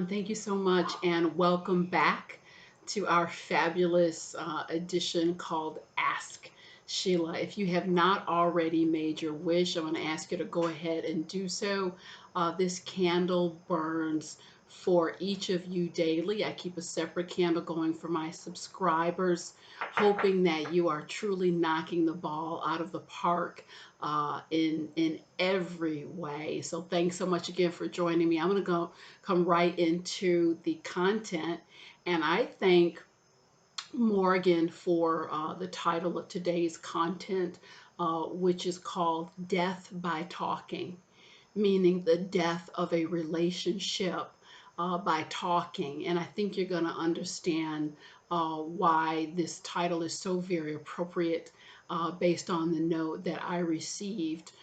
Thank you so much, and welcome back to our fabulous edition called Ask Sheila. If you have not already made your wish, I'm going to ask you to go ahead and do so. This candle burns for each of you daily. I keep a separate candle going for my subscribers, hoping that you are truly knocking the ball out of the park in every way. So thanks so much again for joining me. I'm going to come right into the content, and I thank Morgan for the title of today's content, which is called Death by Talking, meaning the death of a relationship by talking. And I think you're going to understand why this title is so very appropriate based on the note that I received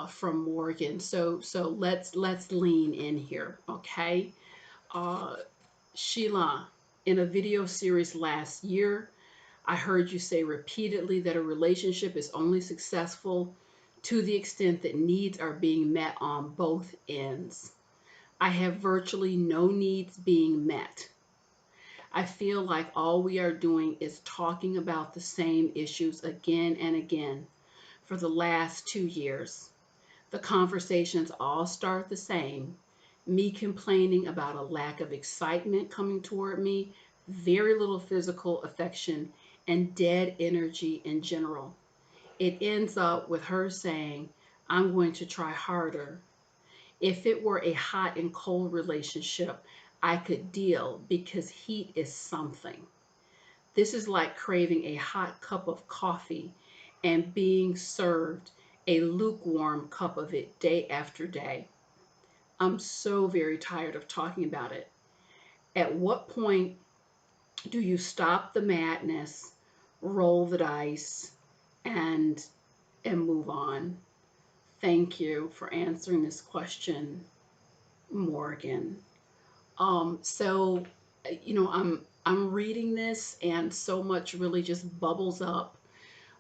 from Morgan. So let's lean in here, okay? Uh, Sheila, in a video series last year, I heard you say repeatedly that a relationship is only successful to the extent that needs are being met on both ends. I have virtually no needs being met. I feel like all we are doing is talking about the same issues again and again for the last 2 years. The conversations all start the same. Me complaining about a lack of excitement coming toward me, very little physical affection, and dead energy in general. It ends up with her saying, I'm going to try harder. If it were a hot and cold relationship, I could deal because heat is something. This is like craving a hot cup of coffee and being served a lukewarm cup of it day after day. I'm so very tired of talking about it. At what point do you stop the madness, roll the dice, and move on? Thank you for answering this question, Morgan. So I'm reading this, and so much really just bubbles up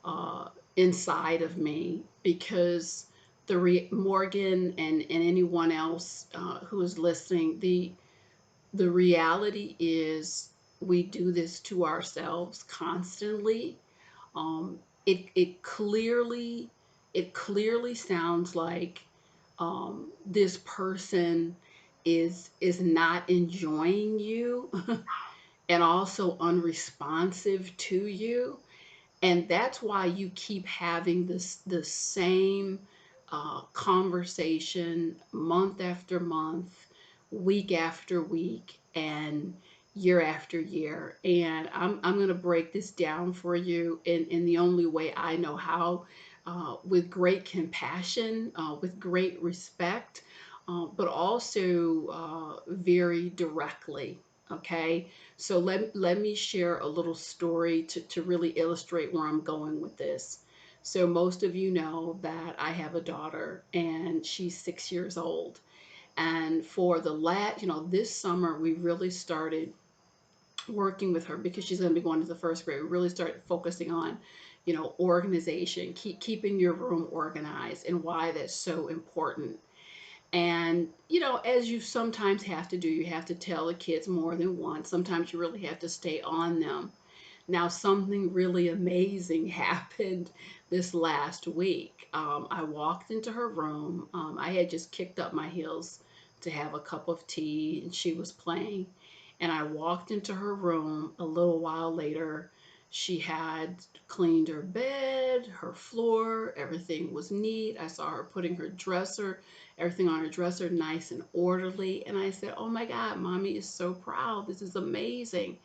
uh, inside of me because Morgan and anyone else who is listening, the reality is we do this to ourselves constantly. Um, it clearly sounds like this person is not enjoying you and also unresponsive to you, and that's why you keep having the same conversation month after month, week after week, and year after year. And I'm going to break this down for you in the only way I know how, with great compassion, with great respect, but also very directly. Okay, so let me share a little story to really illustrate where I'm going with this. So most of you know that I have a daughter, and she's 6 years old. And for the this summer, we really started working with her because she's going to be going to the first grade. We really started focusing on, organization, keeping your room organized, and why that's so important. And, as you sometimes have to do, you have to tell the kids more than once. Sometimes you really have to stay on them. Now, something really amazing happened this last week. I walked into her room. I had just kicked up my heels to have a cup of tea, and she was playing. And I walked into her room a little while later. She had cleaned her bed, her floor, everything was neat. I saw her putting everything on her dresser, nice and orderly. And I said, oh my God, mommy is so proud. This is amazing.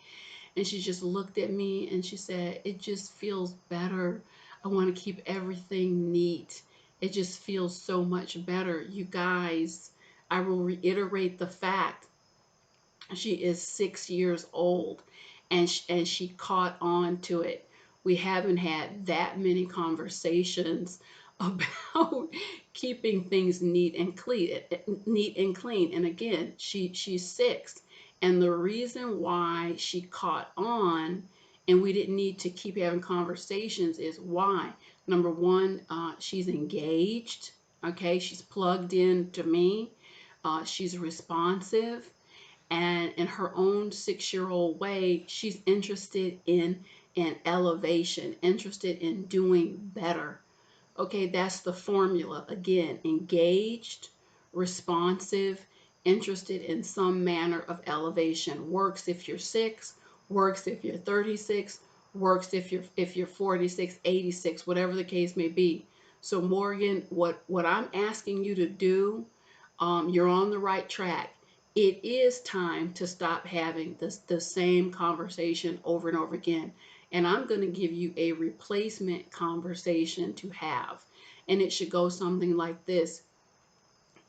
And she just looked at me and she said, it just feels better. I want to keep everything neat. It just feels so much better. You guys, I will reiterate the fact she is 6 years old, and she caught on to it. We haven't had that many conversations about keeping things neat and clean. And again, she's 6, and the reason why she caught on and we didn't need to keep having conversations is why. Number one, she's engaged. Okay, she's plugged in to me. She's responsive, And in her own 6-year-old way, she's interested in elevation, interested in doing better. Okay, that's the formula. Again, engaged, responsive, interested in some manner of elevation. Works if you're 6, works if you're 36, works if you're 46, 86, whatever the case may be. So Morgan, what I'm asking you to do, you're on the right track. It is time to stop having the same conversation over and over again. And I'm going to give you a replacement conversation to have. And it should go something like this.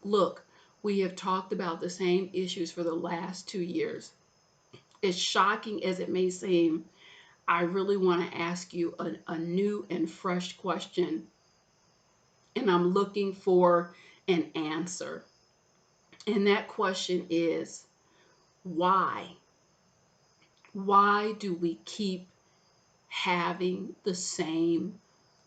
Look, we have talked about the same issues for the last 2 years. As shocking as it may seem, I really want to ask you a new and fresh question. And I'm looking for an answer. And that question is, why? Why do we keep having the same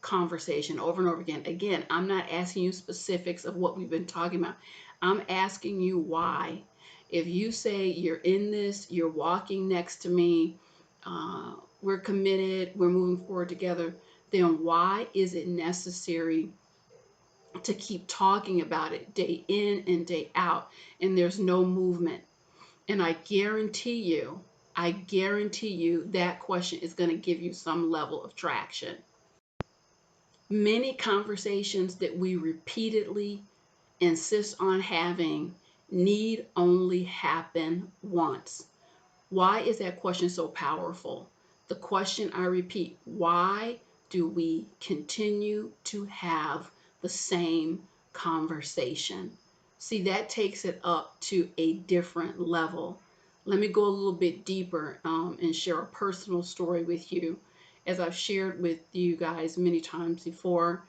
conversation over and over again? Again, I'm not asking you specifics of what we've been talking about. I'm asking you why. If you say you're in this, you're walking next to me, we're committed, we're moving forward together, then why is it necessary to keep talking about it day in and day out and there's no movement? And I guarantee you that question is going to give you some level of traction. Many conversations that we repeatedly insist on having need only happen once. Why is that question so powerful? The question, I repeat, why do we continue to have the same conversation? See, that takes it up to a different level. Let me go a little bit deeper and share a personal story with you. As I've shared with you guys many times before,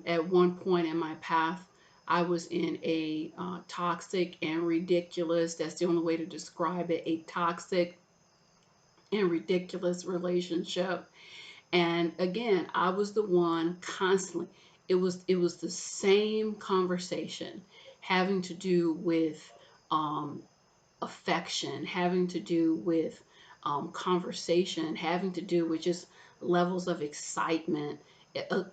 at one point in my path, I was in a toxic and ridiculous, that's the only way to describe it, a toxic and ridiculous relationship. And again, I was the one constantly. It was the same conversation having to do with um, affection, having to do with conversation, having to do with just levels of excitement.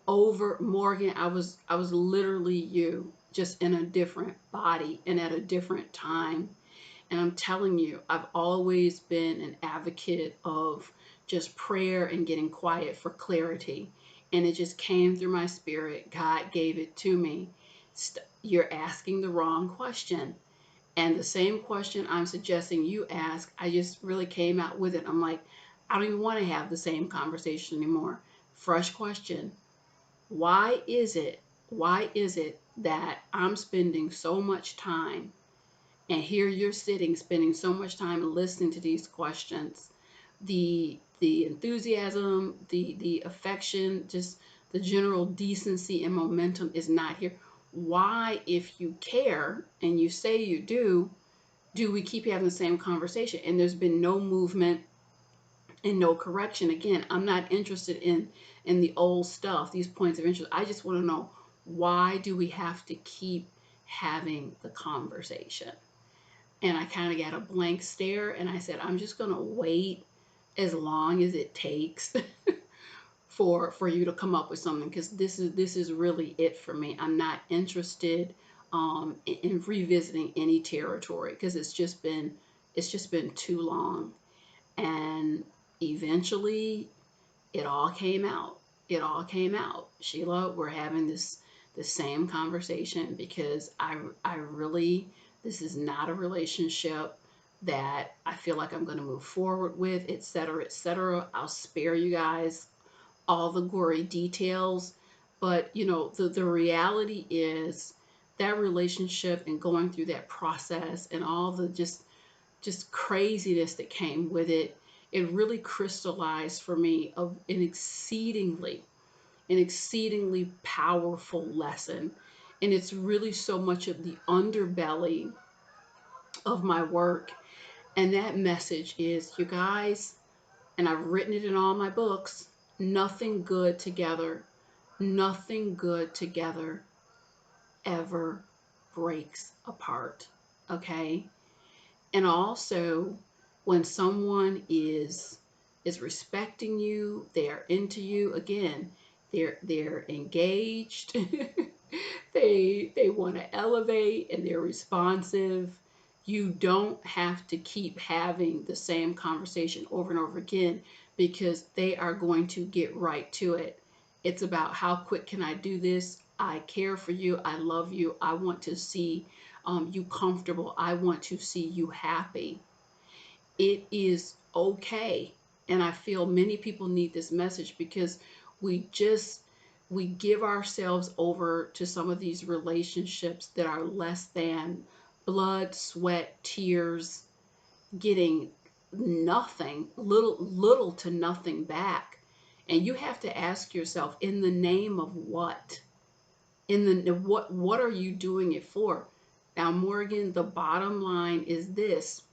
Over Morgan, I was literally you, just in a different body and at a different time. And I'm telling you, I've always been an advocate of just prayer and getting quiet for clarity. And it just came through my spirit. God gave it to me. You're asking the wrong question. And the same question I'm suggesting you ask, I just really came out with it. I'm like, I don't even want to have the same conversation anymore. Fresh question. Why is it? Why is it that I'm spending so much time, and here you're sitting, spending so much time listening to these questions? The enthusiasm, the affection, just the general decency and momentum is not here. Why, if you care and you say you do we keep having the same conversation and there's been no movement and no correction? Again, I'm not interested in the old stuff, these points of interest. I just want to know, why do we have to keep having the conversation? And I kind of got a blank stare and I said, I'm just going to wait as long as it takes for you to come up with something, because this is really it for me. I'm not interested in revisiting any territory, because it's just been too long. And eventually it all came out. It all came out. Sheila, we're having the same conversation, because I really, this is not a relationship that I feel like I'm going to move forward with, etc., etc. I'll spare you guys all the gory details, but the reality is that relationship and going through that process and all the just craziness that came with it, it really crystallized for me of an exceedingly powerful lesson. And it's really so much of the underbelly of my work. And that message is, you guys, and I've written it in all my books, nothing good together, nothing good together ever breaks apart. Okay? And also, when someone is respecting you, they're into you, again, they're engaged, they want to elevate, and they're responsive. You don't have to keep having the same conversation over and over again, because they are going to get right to it. It's about, how quick can I do this? I care for you. I love you. I want to see you comfortable. I want to see you happy. It is okay. And I feel many people need this message, because we just we give ourselves over to some of these relationships that are less than blood, sweat, tears, getting nothing, little to nothing back. And you have to ask yourself, in the name of what? In the what are you doing it for? Now, Morgan, the bottom line is this: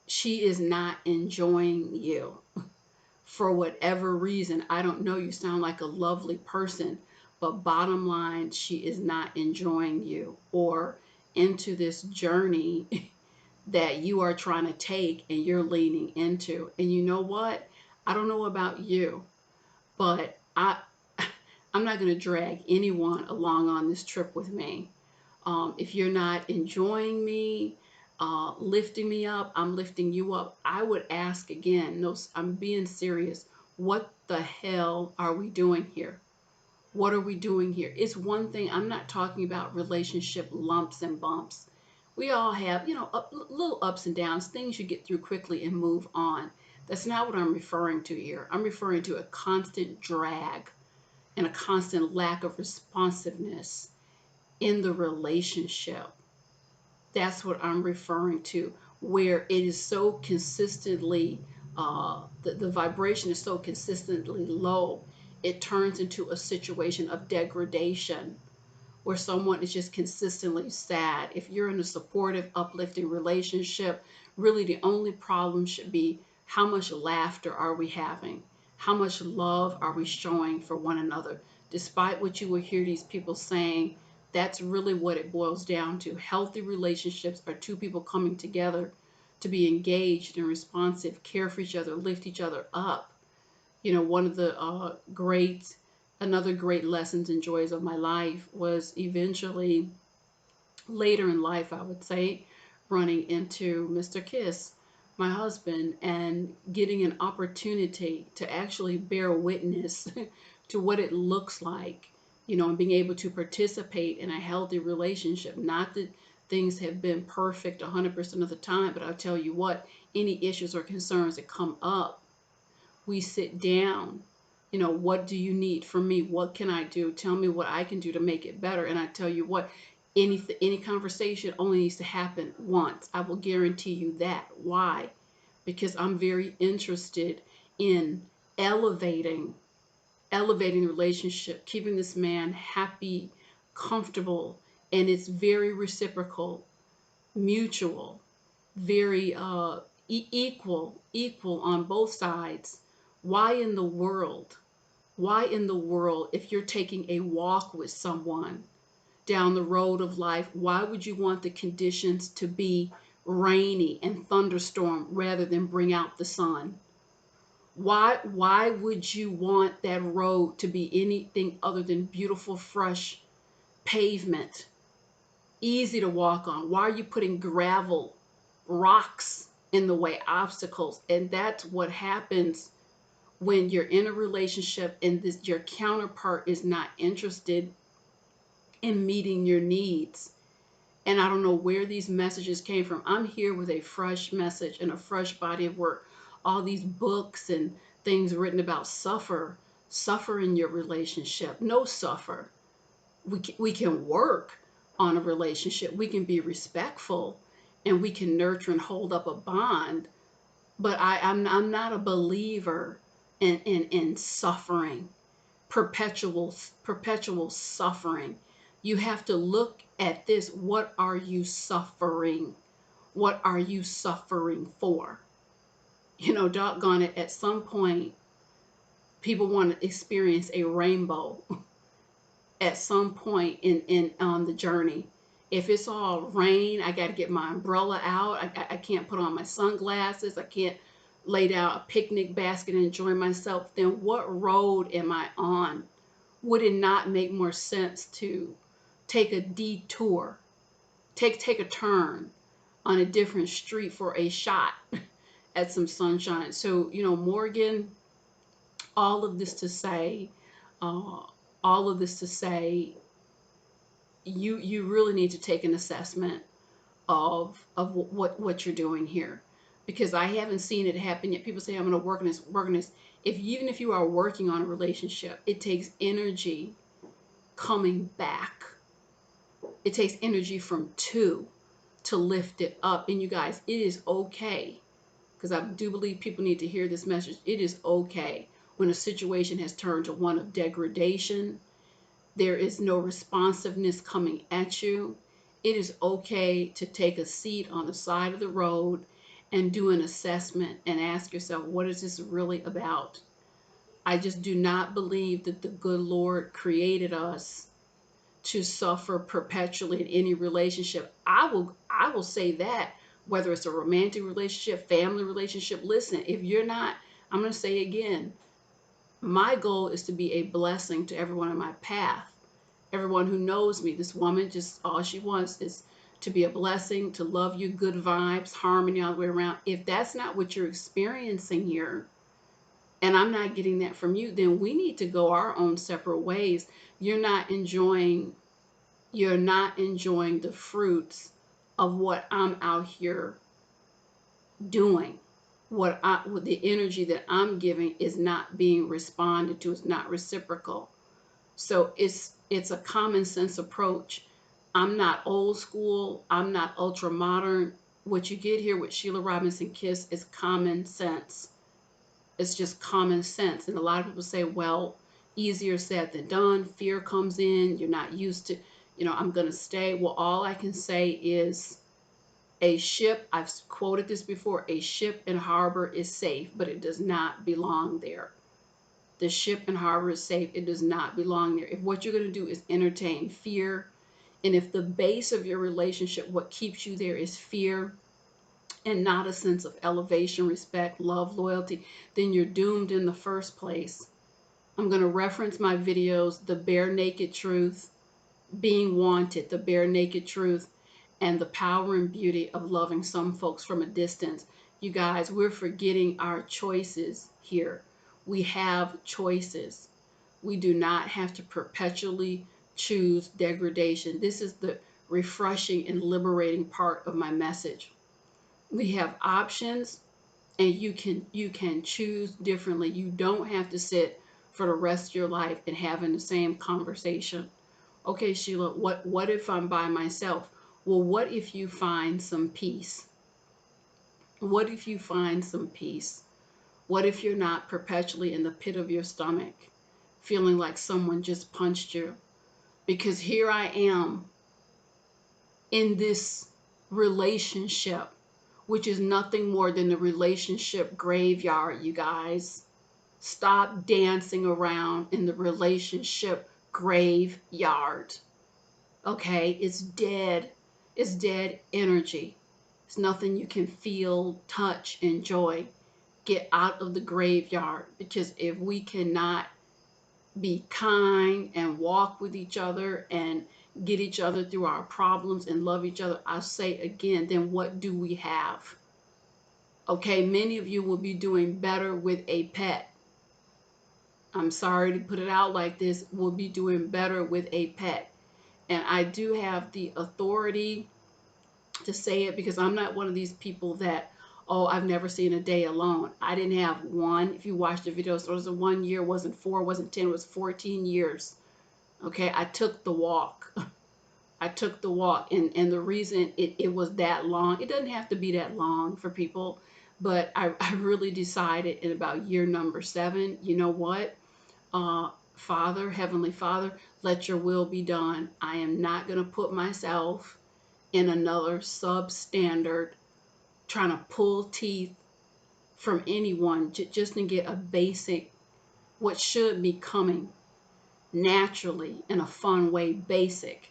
she is not enjoying you for whatever reason. I don't know. You sound like a lovely person, but bottom line, she is not enjoying you, or into this journey that you are trying to take and you're leaning into. And you know what? I don't know about you, but I'm not going to drag anyone along on this trip with me. If you're not enjoying me, lifting me up, I'm lifting you up. I would ask again, no, I'm being serious. What the hell are we doing here? What are we doing here? It's one thing, I'm not talking about relationship lumps and bumps. We all have, little ups and downs, things you get through quickly and move on. That's not what I'm referring to here. I'm referring to a constant drag and a constant lack of responsiveness in the relationship. That's what I'm referring to, where it is so consistently, the vibration is so consistently low, it turns into a situation of degradation, where someone is just consistently sad. If you're in a supportive, uplifting relationship, really the only problem should be, how much laughter are we having? How much love are we showing for one another? Despite what you will hear these people saying, that's really what it boils down to. Healthy relationships are two people coming together to be engaged and responsive, care for each other, lift each other up. One of the another great lessons and joys of my life was eventually, later in life, I would say, running into Mr. Kiss, my husband, and getting an opportunity to actually bear witness to what it looks like, and being able to participate in a healthy relationship. Not that things have been perfect 100% of the time, but I'll tell you what, any issues or concerns that come up, we sit down. What do you need from me? What can I do? Tell me what I can do to make it better. And I tell you what, any conversation only needs to happen once. I will guarantee you that. Why? Because I'm very interested in elevating elevating the relationship, keeping this man happy, comfortable, and it's very reciprocal, mutual, very equal on both sides. Why in the world? Why in the world, if you're taking a walk with someone down the road of life, why would you want the conditions to be rainy and thunderstorm rather than bring out the sun? Why would you want that road to be anything other than beautiful, fresh pavement, easy to walk on? Why are you putting gravel, rocks in the way, obstacles? And that's what happens when you're in a relationship and your counterpart is not interested in meeting your needs. And I don't know where these messages came from. I'm here with a fresh message and a fresh body of work. All these books and things written about suffer in your relationship. No suffer. We can work on a relationship. We can be respectful, and we can nurture and hold up a bond. But I'm not a believer in suffering, perpetual suffering. You have to look at this. What are you suffering? What are you suffering for? Doggone it, at some point, people want to experience a rainbow at some point in on the journey. If it's all rain, I got to get my umbrella out. I can't put on my sunglasses. I can't lay down a picnic basket and enjoy myself. Then what road am I on? Would it not make more sense to take a detour, take a turn on a different street for a shot at some sunshine? So, Morgan, all of this to say, uh, all of this to say, you really need to take an assessment of what you're doing here, because I haven't seen it happen yet. People say I'm going to work on this. Even if you are working on a relationship, it takes energy coming back. It takes energy from two to lift it up. And you guys, it is okay, because I do believe people need to hear this message. It is okay when a situation has turned to one of degradation. There is no responsiveness coming at you. It is okay to take a seat on the side of the road and do an assessment and ask yourself, what is this really about? I just do not believe that the good Lord created us to suffer perpetually in any relationship. I will say that, whether it's a romantic relationship, family relationship. Listen, if you're not, I'm going to say again, my goal is to be a blessing to everyone in my path. Everyone who knows me, this woman, just all she wants is to be a blessing, to love you, good vibes, harmony all the way around. If that's not what you're experiencing here, and I'm not getting that from you, then we need to go our own separate ways. You're not enjoying the fruits of what I'm out here doing. What the energy that I'm giving is not being responded to. It's not reciprocal. So it's a common sense approach. I'm not old school. I'm not ultra modern. What you get here with Sheila Robinson Kiss is common sense. It's just common sense. And a lot of people say, well, easier said than done. Fear comes in. You're not used to, I'm going to stay. Well, all I can say is a ship, I've quoted this before, a ship in harbor is safe, but it does not belong there. The ship and harbor is safe. It does not belong there. If what you're going to do is entertain fear, and if the base of your relationship, what keeps you there is fear and not a sense of elevation, respect, love, loyalty, then you're doomed in the first place. I'm going to reference my videos, The Barenaked Truth, Being Wanted, The Barenaked Truth, and The Power and Beauty of Loving Some Folks from a Distance. You guys, we're forgetting our choices here. We have choices. We do not have to perpetually choose degradation. This is the refreshing and liberating part of my message. We have options, and you can choose differently. You don't have to sit for the rest of your life and having the same conversation. Okay, Sheila, what if I'm by myself? Well, what if you find some peace? What if you find some peace? What if you're not perpetually in the pit of your stomach, feeling like someone just punched you? Because here I am in this relationship, which is nothing more than the relationship graveyard, you guys. Stop dancing around in the relationship graveyard. Okay, it's dead. It's dead energy. It's nothing you can feel, touch, enjoy. Get out of the graveyard, because if we cannot be kind and walk with each other and get each other through our problems and love each other, I say again, then what do we have? Okay, many of you will be doing better with a pet. I'm sorry to put it out like this, will be doing better with a pet. And I do have the authority to say it, because I'm not one of these people that, oh, I've never seen a day alone. I didn't have one. If you watch the video, so it wasn't 1 year, wasn't 4, wasn't 10, it was 14 years. Okay, I took the walk. I took the walk. And the reason it was that long, it doesn't have to be that long for people, but I really decided in about year number 7, you know what? Father, Heavenly Father, let your will be done. I am not going to put myself in another substandard, trying to pull teeth from anyone just to get a basic, what should be coming naturally in a fun way, basic.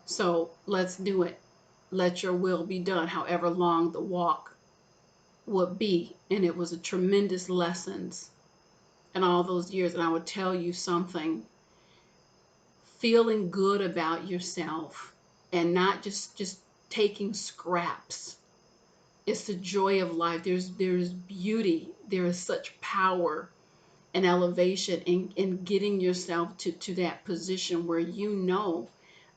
So let's do it. Let your will be done, however long the walk would be. And it was a tremendous lessons in all those years. And I would tell you something, feeling good about yourself and not just taking scraps. It's the joy of life. There's beauty. There is such power and elevation in getting yourself to that position where you know,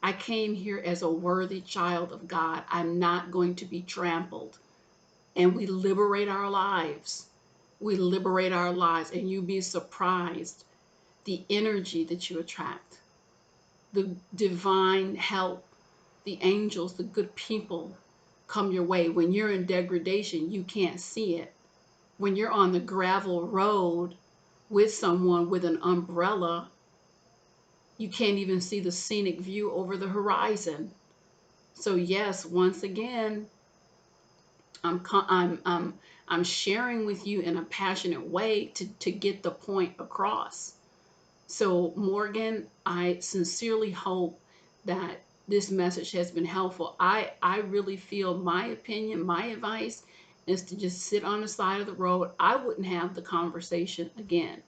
I came here as a worthy child of God. I'm not going to be trampled. And we liberate our lives. We liberate our lives, and you'd be surprised the energy that you attract, the divine help, the angels, the good people come your way. When you're in degradation, you can't see it. When you're on the gravel road with someone with an umbrella, you can't even see the scenic view over the horizon. So yes, once again, I'm I'm I'm I'm sharing with you in a passionate way to get the point across. So Morgan, I sincerely hope that this message has been helpful. I really feel my opinion, my advice is to just sit on the side of the road. I wouldn't have the conversation again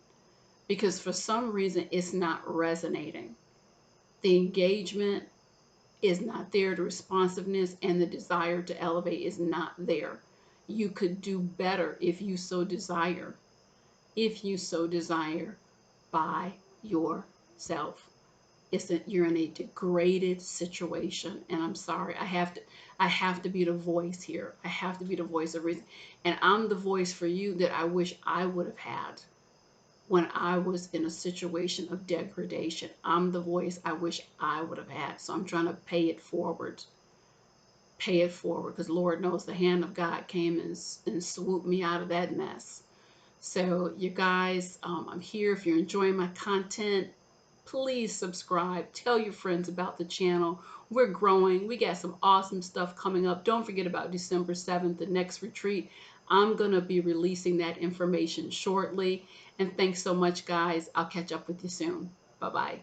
because for some reason it's not resonating. The engagement is not there, the responsiveness and the desire to elevate is not there. You could do better if you so desire. If you so desire, by yourself. It's that you're in a degraded situation, and I'm sorry. I have to be the voice here. I have to be the voice of reason, and I'm the voice for you that I wish I would have had when I was in a situation of degradation. I'm the voice I wish I would have had. So I'm trying to pay it forward. Pay it forward because Lord knows the hand of God came and swooped me out of that mess. So, you guys, I'm here. If you're enjoying my content, please subscribe. Tell your friends about the channel. We're growing. We got some awesome stuff coming up. Don't forget about December 7th, the next retreat. I'm going to be releasing that information shortly. And thanks so much, guys. I'll catch up with you soon. Bye-bye.